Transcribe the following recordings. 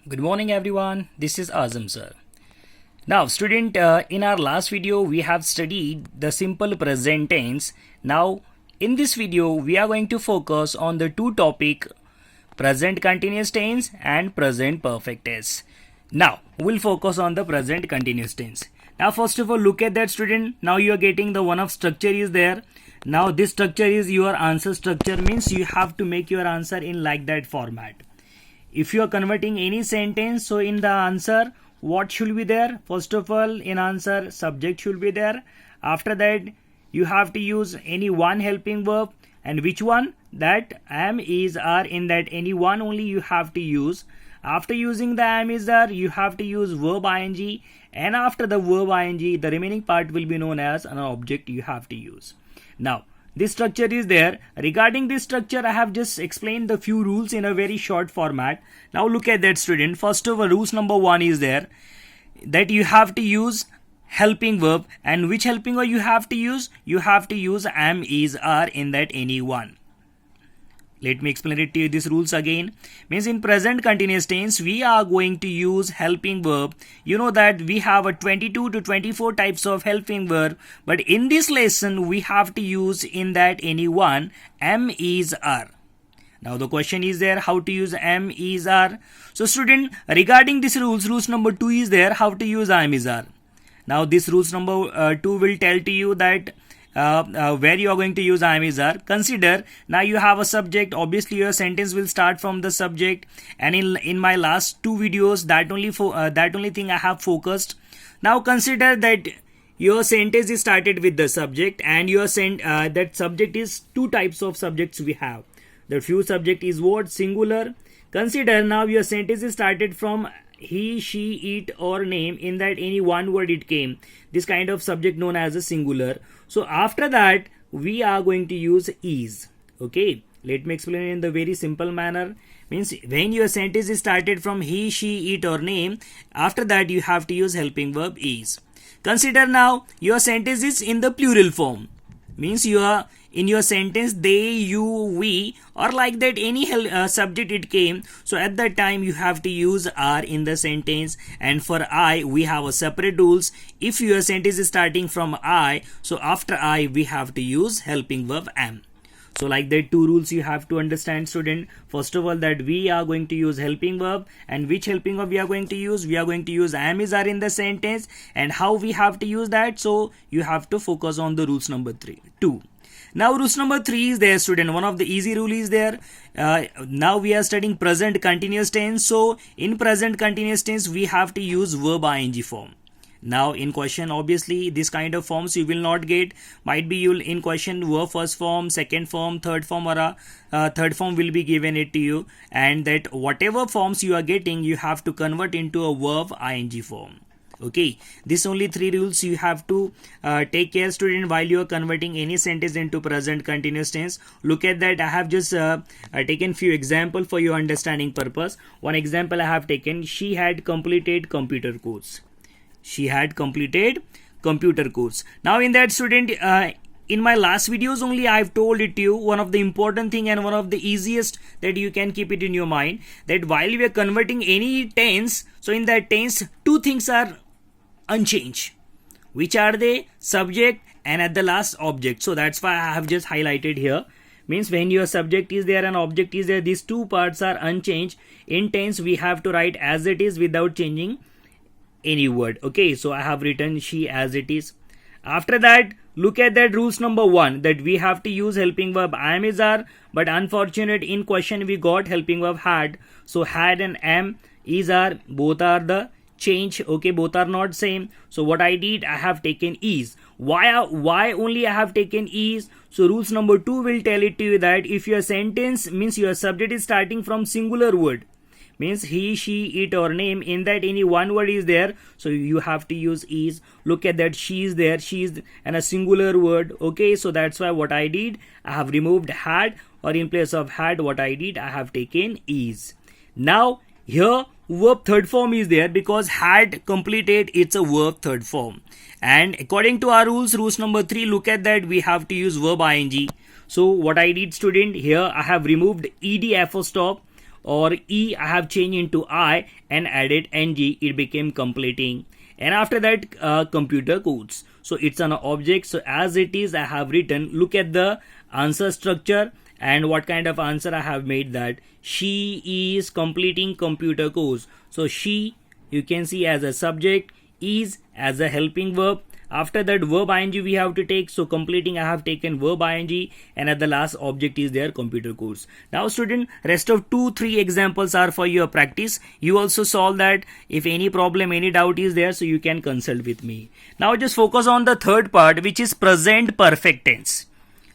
Good morning everyone, this is Azam sir. Now student, in our last video we have studied the simple present tense. Now in this video we are going to focus on the two topic, present continuous tense and present perfect tense. Now we'll focus on the present continuous tense. Now first of all look at that student. Now you are getting the one of structure is there. Now this structure is your answer structure, means you have to make your answer in like that format. If you are converting any sentence, so in the answer what should be there? First of all, in answer subject should be there. After that you have to use any one helping verb, and which one? That am, is, are. In that any one only you have to use. After using the am, is, are, you have to use verb ing, and after the verb ing the remaining part will be known as an object you have to use. Now this structure is there. Regarding this structure, I have just explained the few rules in a very short format. Now look at that student. First of all, rules number 1 is there, that you have to use helping verb. And which helping verb you have to use? You have to use am, is, are in that any one. Let me explain it to you, these rules again. Means in present continuous tense, we are going to use helping verb. You know that we have a 22 to 24 types of helping verb. But in this lesson, we have to use in that any one, am, is, are. Now the question is there, how to use am, is, are. So student, regarding these rules number 2 is there, how to use am, is, are. Now this rules number 2 will tell to you that where you are going to use am, is, are. Consider, now you have a subject, obviously your sentence will start from the subject, and in my last two videos that only thing I have focused. Now consider that your sentence is started with the subject, and your that subject is two types of subjects we have. The few subject is what? Singular. Consider now your sentence is started from he, she, it or name. In that any one word it came. This kind of subject known as a singular. So after that we are going to use is. Okay, let me explain in the very simple manner. Means when your sentence is started from he, she, it or name, after that you have to use helping verb is. Consider now your sentence is in the plural form. Means you are in your sentence they, you, we, or like that any subject it came. So at that time you have to use are in the sentence. And for I we have a separate rules. If your sentence is starting from I, so after I we have to use helping verb am. So like that two rules you have to understand student. First of all, that we are going to use helping verb, and which helping verb we are going to use? We are going to use am, is, are in the sentence, and how we have to use that. So you have to focus on the rules number 2. Now rules number 3 is there student. One of the easy rule is there. Now we are studying present continuous tense. So in present continuous tense we have to use verb ing form. Now in question obviously this kind of forms you will not get. Might be you'll in question verb first form, second form, third form, or a third form will be given it to you, and that whatever forms you are getting you have to convert into a verb ing form. Okay, this only 3 rules you have to take care student while you are converting any sentence into present continuous tense. Look at that. I have just taken few example for your understanding purpose. One example I have taken, she had completed computer course. She had completed computer course. Now in that student, in my last videos only I have told it to you, one of the important thing and one of the easiest that you can keep it in your mind, that while we are converting any tense, so in that tense two things are unchanged. Which are they? Subject and at the last object. So that's why I have just highlighted here. Means when your subject is there and object is there, these two parts are unchanged. In tense we have to write as it is without changing any word. Okay, so I have written she as it is. After that, look at that rules number 1, that we have to use helping verb am, is, are, but unfortunate in question we got helping verb had. So had and am, is, are, both are the change. Okay, both are not same. So what I did, I have taken is. Why only I have taken is? So rules number 2 will tell it to you that if your sentence means your subject is starting from singular word, means he, she, it or name, in that any one word is there, so you have to use is. Look at that, she is there, she is and a singular word. Okay, so that's why what I did, I have removed had, or in place of had what I did, I have taken is. Now here verb third form is there because had completed, it's a verb third form, and according to our rules number 3, look at that, we have to use verb ing. So what I did student, here I have removed ed apostrophe. or E I have changed into I and added NG, it became completing. And after that computer codes. So it's an object. So as it is, I have written, look at the answer structure and what kind of answer I have made, that she is completing computer course. So she, you can see as a subject, is as a helping verb. After that verb ing we have to take, so completing I have taken verb ing, and at the last object is their computer course. Now student, rest of 2-3 examples are for your practice. You also solve that. If any problem, any doubt is there, so you can consult with me. Now just focus on the third part, which is present perfect tense.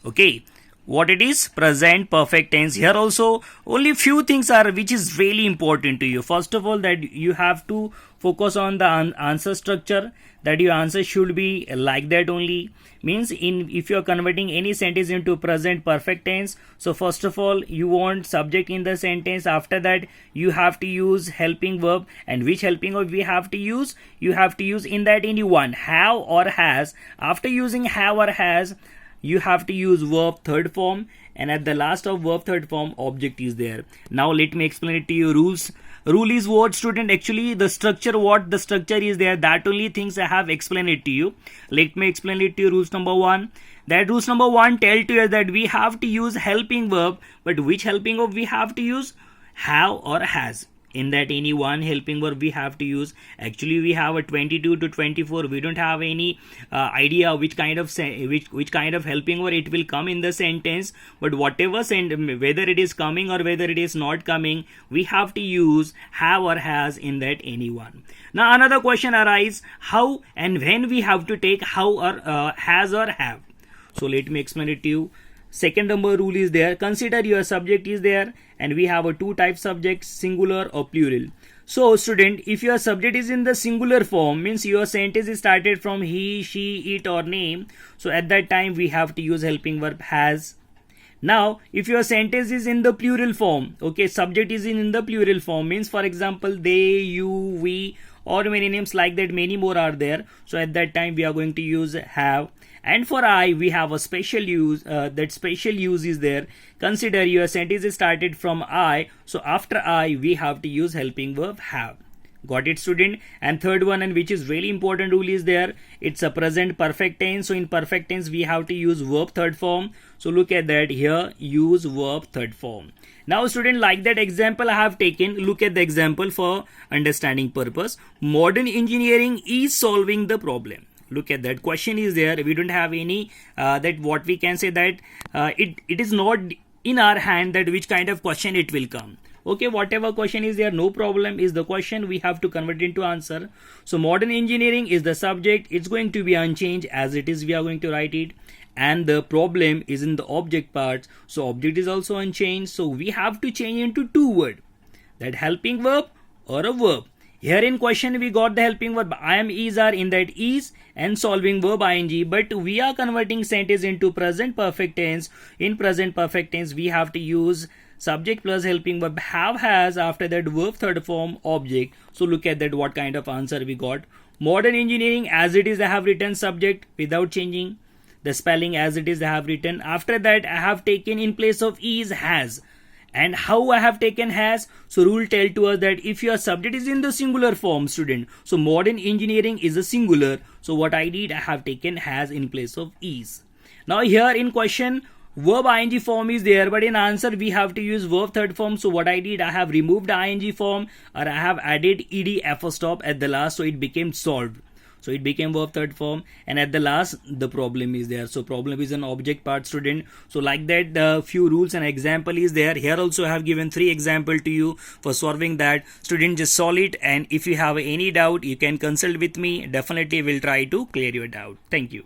Okay, what it is? Present perfect tense. Here also only few things are which is really important to you. First of all, that you have to focus on the answer structure, that your answer should be like that only. Means if you are converting any sentence into present perfect tense, so first of all you want subject in the sentence. After that you have to use helping verb, and which helping verb we have to use? You have to use in that any one, have or has. After using have or has, you have to use verb third form, and at the last of verb third form object is there. Now let me explain it to you. Rules. Rule is what, student? Actually the structure, what the structure is there, that only things I have explained it to you. Let me explain it to you. Rules number 1. That rules number 1 tell to you that we have to use helping verb, but which helping verb we have to use? Have or has. In that any one helping verb we have to use. Actually we have a 22 to 24. We don't have any idea which kind of which kind of helping verb it will come in the sentence, but whatever whether it is coming or whether it is not coming, we have to use have or has in that any one. Now another question arises, how and when we have to take how or has or have. So let me explain it to you. Second number rule is there. Consider your subject is there, and we have a two type subjects, singular or plural. So student, if your subject is in the singular form, means your sentence is started from he, she, it or name, so at that time we have to use helping verb has. Now if your sentence is in the plural form, okay, subject is in the plural form, means for example they, you, we, or many names like that, many more are there, so at that time we are going to use have. And for I, we have a special use. That special use is there. Consider your sentence is started from I, so after I we have to use helping verb have. Got it, student? And third one, and which is really important rule is there, it's a present perfect tense. So in perfect tense we have to use verb third form. So look at that here, use verb third form. Now student, like that example I have taken, look at the example for understanding purpose. Modern engineering is solving the problem. Look at that, question is there. We don't have any that what we can say that it is not in our hand that which kind of question it will come. Okay, whatever question is there, no problem, is the question, we have to convert into answer. So modern engineering is the subject, it's going to be unchanged as it is, we are going to write it, and the problem is in the object part, so object is also unchanged, so we have to change into two words, that helping verb or a verb. Here in question we got the helping verb I am, is, are, in that is, and solving verb ing, but we are converting sentence into present perfect tense. In present perfect tense we have to use subject plus helping verb have, has, after that verb third form object. So look at that, what kind of answer we got. Modern engineering as it is I have written subject without changing the spelling, as it is I have written. After that I have taken in place of is has. And how I have taken has? So rule tell to us that if your subject is in the singular form, student, so modern engineering is a singular, so what I did, I have taken has in place of is. Now here in question verb ing form is there, but in answer we have to use verb third form, so what I did, I have removed ing form, or I have added ed apostrophe at the last, so it became solved. So it became verb third form, and at the last the problem is there. So problem is an object part, student. So like that, the few rules and example is there. Here also I have given 3 example to you for solving that. Student, just solve it, and if you have any doubt you can consult with me. Definitely will try to clear your doubt. Thank you.